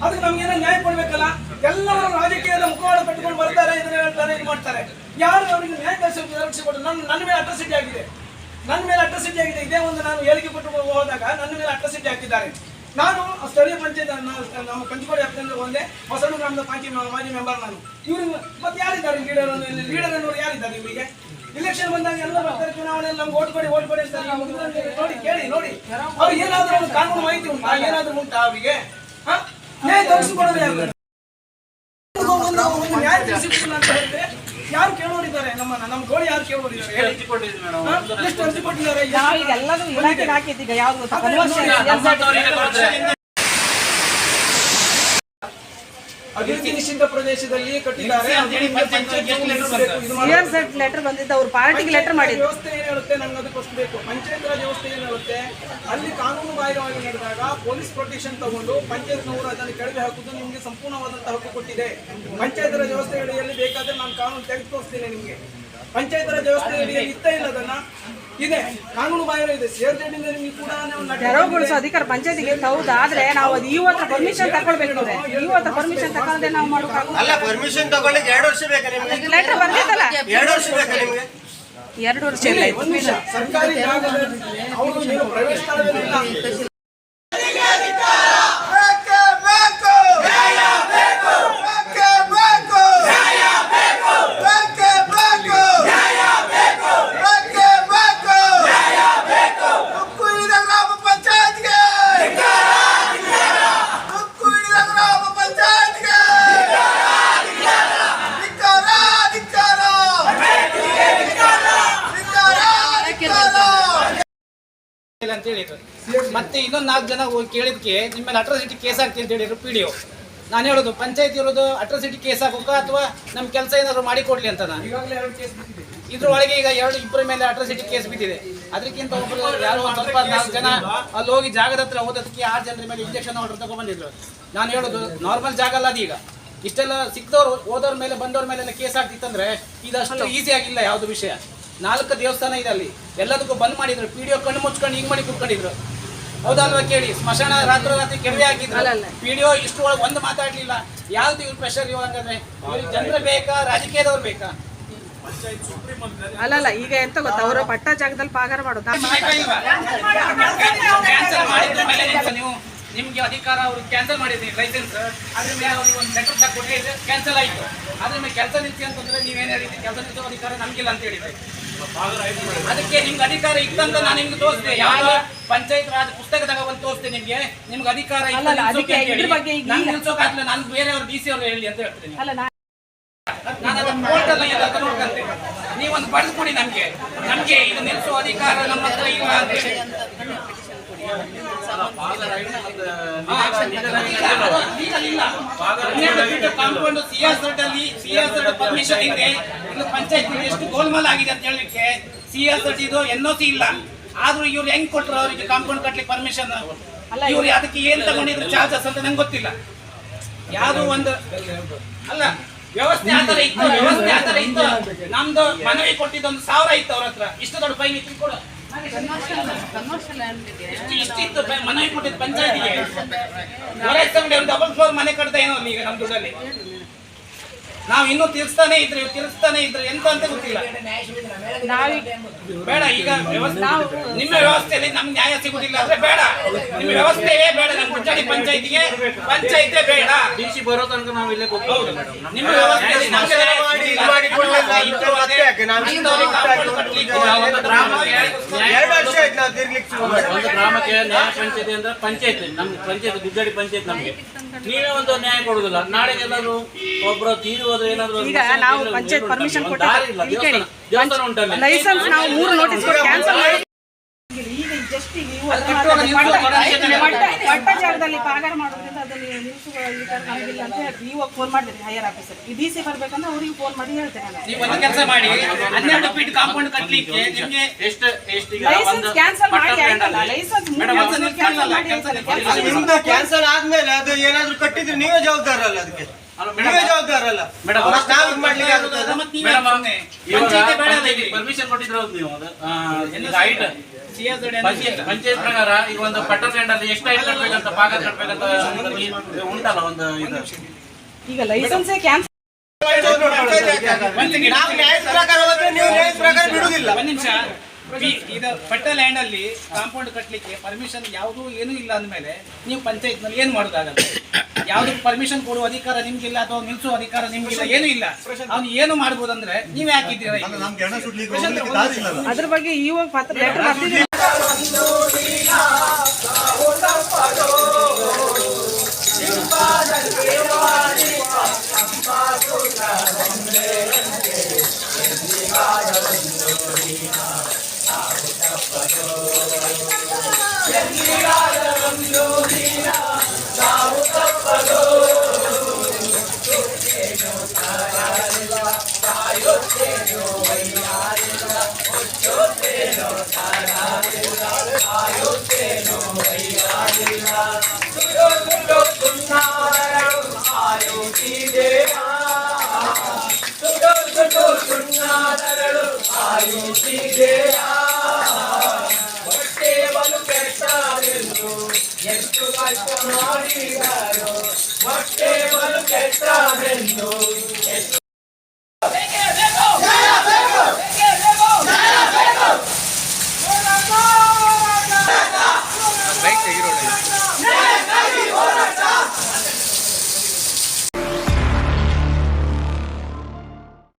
ಅದಕ್ಕೆ ನಮ್ಗೇನೋ ನ್ಯಾಯ ಕೊಡ್ಬೇಕಲ್ಲ. ಎಲ್ಲರೂ ರಾಜಕೀಯದ ಮುಖವಾಡ ಕಟ್ಟಿಕೊಂಡು ಬರ್ತಾರೆ, ಇದನ್ನ ಹೇಳ್ತಾರೆ, ಇದು ಮಾಡ್ತಾರೆ. ಯಾರು ಅವರಿಗೆ ನ್ಯಾಯ ಕೊಟ್ಟು ನನ್ನ ಮೇಲೆ ಅಟ್ರಾಸಿಟಿ ಆಗಿದೆ, ಇದೇ ಒಂದು ನಾನು ಹೇಳಿಕೆ ಕೊಟ್ಟು ಹೋದಾಗ ನನ್ನ ಮೇಲೆ ಅಟ್ರಾಸಿಟಿ ಹಾಕಿದ್ದಾರೆ. ನಾನು ಸ್ಥಳೀಯ ಪಂಚಾಯತ್ ನಮ್ಮ ಕಂಚಿಕೋಡಿ ವ್ಯಾಪ್ತಿಯಿಂದ ಒಂದೇ ಹೊಸಡು ಗ್ರಾಮದ ಮಾಜಿ ಮೆಂಬರ್ ನಾನು. ಇವ್ರಿಗೆ ಮತ್ತೆ ಯಾರಿದ್ದಾರೆ ಲೀಡರ್ ಅನ್ನೋರು ಯಾರಿದ್ದಾರೆ? ಇವರಿಗೆ ಇಲೆಕ್ಷನ್ ಬಂದಾಗ ಎಲ್ಲ ಬರ್ತಾರೆ, ಚುನಾವಣೆಯಲ್ಲಿ ನಮ್ಗೆ ಓಟ್ ಕೊಡಿ ನೋಡಿ ಕೇಳಿ ನೋಡಿ. ಅವ್ರಿಗೆ ಏನಾದ್ರೂ ಒಂದು ಕಾನೂನು ಮಾಹಿತಿ ಉಂಟಾ? ಏನಾದ್ರೂ ಉಂಟಾ ಅವರಿಗೆ? ನ್ಯಾಯ ದೊರಕಿಸಿಕೊಡೋದು ಯಾರು? ಒಂದು ನ್ಯಾಯ ತಿಳಿಸಿಕೊಡೋಣ ಅಂತ ಹೇಳಿದ್ರೆ ಯಾರು ಕೇಳೋರಿದ್ದಾರೆ? ನಮ್ಮ ಗೋಳಿ ಯಾರು ಕೇಳೋರಿದ್ದಾರೆ? ಎಷ್ಟು ಅರ್ಜಿ ಕೊಟ್ಟಿದ್ದಾರೆ? ಎಲ್ಲರೂ ಇಲಾಖೆಗೆ ಹಾಕಿದ್ದೀಗ ಯಾವ್ದು ಅಭಿವೃದ್ಧಿ ನಿಶ್ಚಿತ ಪ್ರದೇಶದಲ್ಲಿ ಕಟ್ಟಿದ್ದಾರೆ. ಲೆಟರ್ ಬಂದಿದ್ದು ಅವ್ರು ಪಾರ್ಟಿಗೆ ಲೆಟರ್ ಮಾಡಿದ್ರು. ವ್ಯವಸ್ಥೆ ಏನ್ ಹೇಳುತ್ತೆ ನಮ್ಗೆ ಅದಕ್ಕೋಸ್ಕರ ಬೇಕು. ಪಂಚಾಯತ್ ರಾಜ್ ವ್ಯವಸ್ಥೆ ಏನ್ ಹೇಳುತ್ತೆ? ಅಲ್ಲಿ ಕಾನೂನು ಬಾಹಿರವಾಗಿ ನಡೆದಾಗ ಪೊಲೀಸ್ ಪ್ರೊಟೆಕ್ಷನ್ ತಗೊಂಡು ಪಂಚಾಯತ್ನವರು ಅದನ್ನು ಕೆಳಗೆ ಹಾಕುವುದು ನಿಮ್ಗೆ ಸಂಪೂರ್ಣವಾದಂತಹ ಹಕ್ಕು ಕೊಟ್ಟಿದೆ. ಪಂಚಾಯತ್ ರಾಜ್ ವ್ಯವಸ್ಥೆ ಅಡಿಯಲ್ಲಿ ಬೇಕಾದ್ರೆ ನಾನು ಕಾನೂನು ತೆಗೆದು ತೋರಿಸ್ತೇನೆ ನಿಮ್ಗೆ. ಪಂಚಾಯತ್ ರಾಜ್ ವ್ಯವಸ್ಥೆ ಅಡಿಯಲ್ಲಿ ಇತ್ತ ಇಲ್ಲ ಅದನ್ನ ಇದೆ, ಕಾನೂನು ಬಾಹಿರ ಇದೆ. ಸೇರ್ಜೆಡಿಂದ ನಿಮ್ಗೆ ಕೂಡ ತೆರವುಗೊಳಿಸೋ ಅಧಿಕಾರ ಪಂಚಾಯತಿಗೆ ಹೌದು. ಆದ್ರೆ ನಾವು ಅದು ಇವತ್ತು ಪರ್ಮಿಷನ್ ತಗೊಳ್ಬೇಕು. ಇವತ್ತು ಪರ್ಮಿಷನ್ ತಗೊಳ್ಳದೆ ನಾವು ಮಾಡೋಕ್ಕಾಗಲ್ಲ. ಪರ್ಮಿಷನ್ ತಗೊಳ್ಳಿಕ್ಕೆ 2 ವರ್ಷ ಬೇಕಾ ನಿಮ್ಗೆ? ಲೆಟರ್ ಬಂದಿತ್ತಲ್ಲ, 2 ವರ್ಷ ಬೇಕಾ ನಿಮ್ಗೆ? 2 ವರ್ಷ ಇಲ್ಲ. ಸರ್ಕಾರಿ ಜಾಗದಲ್ಲಿ ಅವರು ಏನು ಪ್ರೈವೇಟ್ ಸ್ಥಳದಲ್ಲಿ ಅಂತ ಹೇಳಿದ್ರು. ಮತ್ತೆ ಇನ್ನೊಂದು 4 ಜನ ಕೇಳಿದ್ಕೆ ನಿಮ್ಮ ಮೇಲೆ ಅಟ್ರಾಸಿಟಿ ಕೇಸ್ ಹಾಕ್ತೀನಿ ಅಂತ ಹೇಳಿದ್ರು PDO. ನಾನು ಹೇಳೋದು ಪಂಚಾಯತ್ ಇರೋದು ಅಟ್ರಾಸಿಟಿ ಕೇಸ್ ಹಾಕೋಕ ಅಥವಾ ನಮ್ಮ ಕೆಲಸ ಏನಾದ್ರು ಮಾಡಿಕೊಡ್ಲಿ ಅಂತ. ನಾನು ಇದ್ರೊಳಗೆ ಈಗ 2-2 ಮೇಲೆ ಅಟ್ರಾಸಿಟಿ ಕೇಸ್ ಬಿದ್ದಿದೆ. ಅದಕ್ಕಿಂತ ಒಬ್ಬರು ಯಾರೋ ಒಂದು ಸ್ವಲ್ಪ 4 ಜನ ಅಲ್ಲಿ ಹೋಗಿ ಜಾಗದ ಹತ್ರ ಹೋದಕ್ಕೆ 6 ಜನರ ಮೇಲೆ ಇಂಜೆಕ್ಷನ್ ಆರ್ಡರ್ ತಗೊಂಡ್ಬಂದಿದ್ರು. ನಾನು ಹೇಳೋದು ನಾರ್ಮಲ್ ಜಾಗ ಅಲ್ಲ ಅದೀಗ. ಇಷ್ಟೆಲ್ಲ ಸಿಕ್ದವ್ರು ಹೋದವ್ರ ಮೇಲೆ ಬಂದವ್ರ ಮೇಲೆಲ್ಲ ಕೇಸ್ ಆಗ್ತಿತ್ತಂದ್ರೆ ಇದಷ್ಟು ಈಸಿ ಆಗಿಲ್ಲ ಯಾವ್ದು ವಿಷಯ. 4 ದೇವಸ್ಥಾನ ಇದೆ ಅಲ್ಲಿ, ಎಲ್ಲದಕ್ಕೂ ಬಂದ್ ಮಾಡಿದ್ರು. PDO ಕಣ್ಣು ಮುಚ್ಕೊಂಡು ಹಿಂಗ್ ಮಾಡಿ ಕೂತ್ಕೊಂಡಿದ್ರು. ಹೌದಲ್ವಾ ಕೇಳಿ? ಸ್ಮಶಾನ ರಾತ್ರಿ ಕೆಡವೆ ಹಾಕಿದ್ರು. PDO ಇಷ್ಟು ಒಳಗೆ ಒಂದು ಮಾತಾಡ್ಲಿಲ್ಲ. ಯಾವ್ದು ಇವ್ರು ಪ್ರೆಷರ್ ಇವಾಗಂದ್ರೆ ಜನರು ಬೇಕಾ ರಾಜಕೀಯದವ್ರು ಬೇಕಾ? ಅಲ್ಲಲ್ಲ ಈಗ ಎಂತ ಗೊತ್ತಾ, ಅವರ ಪಟ್ಟ ಜಾಗದಲ್ಲಿ ಪಾಗಾರ ಮಾಡೋದು. ನೀವು ನಿಮ್ಗೆ ಅಧಿಕಾರ ಅವ್ರು ಕ್ಯಾನ್ಸಲ್ ಮಾಡಿದ್ರಿ ಲೈಸೆನ್ಸ್, ಅದ್ರ ಮೇಲೆ ಅವ್ರಿಗೆ ಒಂದು ಲೆಟರ್ ತಗೊಂಡ್ರೆ ಕ್ಯಾನ್ಸಲ್ ಆಯ್ತು. ಅದ್ರ ಮೇಲೆ ಕೆಲಸ ನಿಲ್ಸಿ ಅಂತಂದ್ರೆ ನೀವೇನು ಹೇಳಿದ್ರಿ? ಕೆಲಸ ನಿಲ್ಸೋ ಅಧಿಕಾರ ನಮ್ಗಿಲ್ಲ ಅಂತ ಹೇಳಿದ್ರಿ. ಅದಕ್ಕೆ ನಿಮ್ಗೆ ಅಧಿಕಾರ ಇತ್ತಂತ ನಾನು ನಿಮ್ಗೆ ತೋರಿಸ್ದೆ. ಯಾವ ಪಂಚಾಯತ್ ರಾಜ್ ಪುಸ್ತಕ ತಗೊಂಡು ತೋರಿಸ್ತೆ ನಿಮ್ಗೆ ಅಧಿಕಾರ ನಿಲ್ಸೋಕಾಗ್ಲಿಲ್ಲ. ನಾನು ಬೇರೆಯವ್ರು DC ಅವ್ರು ಹೇಳಿ ಅಂತ ಹೇಳ್ತೀನಿ. ನಾನು ಅದನ್ನ ಕೋರ್ಟಲ್ಲಿ ನೋಡ್ಕಂತೆ. ನೀವೊಂದು ಬರೆದು ಕೊಡಿ ನಮ್ಗೆ ಇದು ನಿಲ್ಸೋ ಅಧಿಕಾರ ನಮ್ಮ ಹತ್ರ ಇಲ್ಲ ಅಂತ ಹೇಳಿ. ಕಾಂಪೌಂಡ್ CR ಪರ್ಮಿಷನ್ ಇದೆ. ಇನ್ನು ಪಂಚಾಯತ್ ಎಷ್ಟು ಗೋಲ್ಮಾಲ್ ಆಗಿದೆ ಅಂತ ಹೇಳಲಿಕ್ಕೆ CR ಇದು NOC ಇಲ್ಲ. ಆದ್ರೂ ಇವ್ರು ಹೆಂಗ್ ಕೊಟ್ರು ಅವರಿಗೆ ಕಾಂಪೌಂಡ್ ಕಟ್ಲಿಕ್ಕೆ ಪರ್ಮಿಷನ್? ಇವ್ರು ಅದಕ್ಕೆ ಏನ್ ತಗೊಂಡಿದ್ರು ಚಾರ್ಜಸ್ ಅಂತ ನಂಗೆ ಗೊತ್ತಿಲ್ಲ. ಯಾವ್ದು ಒಂದು ಅಲ್ಲ ವ್ಯವಸ್ಥೆ ಆತರ ಇತ್ತು. ನಮ್ದು ಮನವಿ ಕೊಟ್ಟಿದ್ದು 1,000 ಇತ್ತು ಅವ್ರ ಹತ್ರ. ಇಷ್ಟು ದೊಡ್ಡ ಫೈನ್ ಇತ್ತು ಕೂಡ ಇಷ್ಟಿತ್ತು ಮನವಿ ಕೊಟ್ಟಿದ್ದು ಪಂಚಾಯತಿಗೆ. ಡಬಲ್ ಫ್ಲೋರ್ ಮನೆ ಕಟ್ತಾ ಏನೋ ಈಗ ನಮ್ ದುಡ್ಡಲ್ಲಿ. ನಾವು ಇನ್ನೂ ತಿರ್ಸ್ತಾನೆ ಇದ್ರೆ ಎಂತ ಅಂತ ಗೊತ್ತಿಲ್ಲ. ಬೇಡ ಈಗ ನಿಮ್ಮ ವ್ಯವಸ್ಥೆಯಲ್ಲಿ ನಮ್ಗೆ ನ್ಯಾಯ ಸಿಗುದಿಲ್ಲ ಅಂದ್ರೆ ಬೇಡ. ನಿಮ್ಮ ವ್ಯವಸ್ಥೆಯೇ ಬೇಡ. ನಮ್ಮ ಕುಚ್ಚಾಡಿ ಪಂಚಾಯತಿಗೆ ಪಂಚಾಯತೆ ಬೇಡ. DC ಬರೋ ತನಕ ನಾವು ಇಲ್ಲೇ ಹೋಗ್ಬೋದು. ನಿಮ್ಮ ವ್ಯವಸ್ಥೆಯಲ್ಲಿ ಒಂದು ಗ್ರಾಮಕ್ಕೆ ನ್ಯಾಯ ಪಂಚಾಯತಿ ಅಂದ್ರೆ ಪಂಚಾಯತ್ ನಮ್ಮ ಪಂಚಾಯತ್ ಗುಜ್ಜಾಡಿ ಪಂಚಾಯತ್ ನಮಗೆ ನೀವೇ ಒಂದು ನ್ಯಾಯ ಕೊಡುದಿಲ್ಲ. ನಾಳೆ ಎಲ್ಲರೂ ಒಬ್ಬರು ತೀರಿ ಹೋದ್ರೆ ಏನಾದ್ರು ಈಗ ನಾವು ಪಂಚಾಯತ್ ಪರ್ಮಿಷನ್ ಕೊಟ್ಟಿದ್ದೀವಿ. ದೇವಸ್ಥಾನ ಉಂಟಲ್ಲ ಲೈಸೆನ್ಸ್ ನಾವು 3 ನೋಟಿಸ್ ಕೊಟ್ಟು ಕ್ಯಾನ್ಸಲ್ ಮಾಡಿ ಈಗ ಜಸ್ಟ್ ಪಟ್ಟ ಜಾಗದಲ್ಲಿ ಪಾಗಾರ ಮಾಡೋದ್ರಿಂದ ಅದನ್ನು ನಿಲ್ಲಿಸುವ ಅಧಿಕಾರ ನಮಗಿಲ್ಲ ಅಂತ ಹೇಳಿ ಇವಾಗ ಫೋನ್ ಮಾಡಿದ್ರಿ ಹೈಯರ್ ಆಫೀಸರ್. ಈ DC ಬರ್ಬೇಕಂದ್ರೆ ಅವ್ರಿಗೆ ಫೋನ್ ಮಾಡಿ ಹೇಳ್ತೇನೆ. ನೀವು ಒಂದು ಕೆಲಸ ಮಾಡಿ 12 ಫೀಟ್ ಕಾಂಪೌಂಡ್ ಕಟ್ಟಲಿಕ್ಕೆ ನಿಮಗೆ ಎಷ್ಟು ಲೈಸೆನ್ಸ್ ಕ್ಯಾನ್ಸಲ್ ಮಾಡಿ ಆಯ್ತಲ್ಲ. ಲೈಸೆನ್ಸ್ ಕ್ಯಾನ್ಸಲ್ ಆದ್ಮೇಲೆ ಅದು ಏನಾದ್ರು ಕಟ್ಟಿದ್ರೆ ನೀವೇ ಜವಾಬ್ದಾರಲ್ಲ ಅದಕ್ಕೆ. ಅಲ್ಲ ನೀವೇ ಮೇಡಮ್ ಜವಾಬ್ದಾರ ಅಲ್ಲ ಮೇಡಮ್ ಮತ್ತೆ ನಾವು ಇದು ಮಾಡ್ಲಿಕ್ಕೆ ಆಗುತ್ತದ? ಮತ್ತೆ ನೀವೇ ಮೇಡಮ್ ಸುಮ್ನೆ. ಪಂಚಾಯ್ತಿ ಬೇಡ ಅಂದಿದ್ದೀವಿ. ಪರ್ಮಿಷನ್ ಕೊಟ್ಟಿದ್ರು ನೀವು ಅದು ಎಲ್ಲ ಈಗ ಹೈಟ್ CSD ಪಂಚಾಯತ್ ಪ್ರಕಾರ ಈಗ ಒಂದು ಪಟ್ಟಣ ಅಲ್ಲಿ ಎಷ್ಟು ಹೈಟ್ ಕಟ್ಬೇಕಂತ ಭಾಗ ಕಟ್ಬೇಕಂತ ಉಂಟಲ್ಲ ಒಂದು ಇದು ಈಗ ಲೈಸೆನ್ಸೇ ಕ್ಯಾನ್ಸಲ್. ನಾವು ನ್ಯಾಯದ ಪ್ರಕಾರ ಹೋದ್ರೆ ನೀವು ನ್ಯಾಯದ ಪ್ರಕಾರ ಬಿಡುವುದಿಲ್ಲ. ಒಂದ್ ನಿಮಿಷ. ಇದು ಪಟ್ಟ ಲ್ಯಾಂಡ್ ಅಲ್ಲಿ ಕಾಂಪೌಂಡ್ ಕಟ್ಲಿಕ್ಕೆ ಪರ್ಮಿಷನ್ ಯಾವುದು ಏನೂ ಇಲ್ಲ ಅಂದ್ಮೇಲೆ ನೀವು ಪಂಚಾಯತ್ ನಲ್ಲಿ ಏನ್ ಮಾಡೋದಾಗಲ್ಲ. ಯಾವ್ದಕ್ಕೆ ಪರ್ಮಿಷನ್ ಕೊಡುವ ಅಧಿಕಾರ ನಿಮ್ಗಿಲ್ಲ ಅಥವಾ ನಿಲ್ಸುವ ಅಧಿಕಾರ ನಿಮ್ಗಿಲ್ಲ, ಏನೂ ಇಲ್ಲ. ಅವ್ನು ಏನು ಮಾಡ್ಬೋದಂದ್ರೆ ನೀವೇ ಹಾಕಿದ್ದೀರಾ ಈಗ. ಅದ್ರ ಬಗ್ಗೆ ಇವಾಗ ಪತ್ರ ಲೆಟರ್ ಬರ್ತಿದ್ದೀವಿ. ಎಷ್ಟು ಕಷ್ಟ ಮಾಡಿದರು ಹೊಟ್ಟೆ ಬಲು ಕೆಟ್ಟವೆಂದು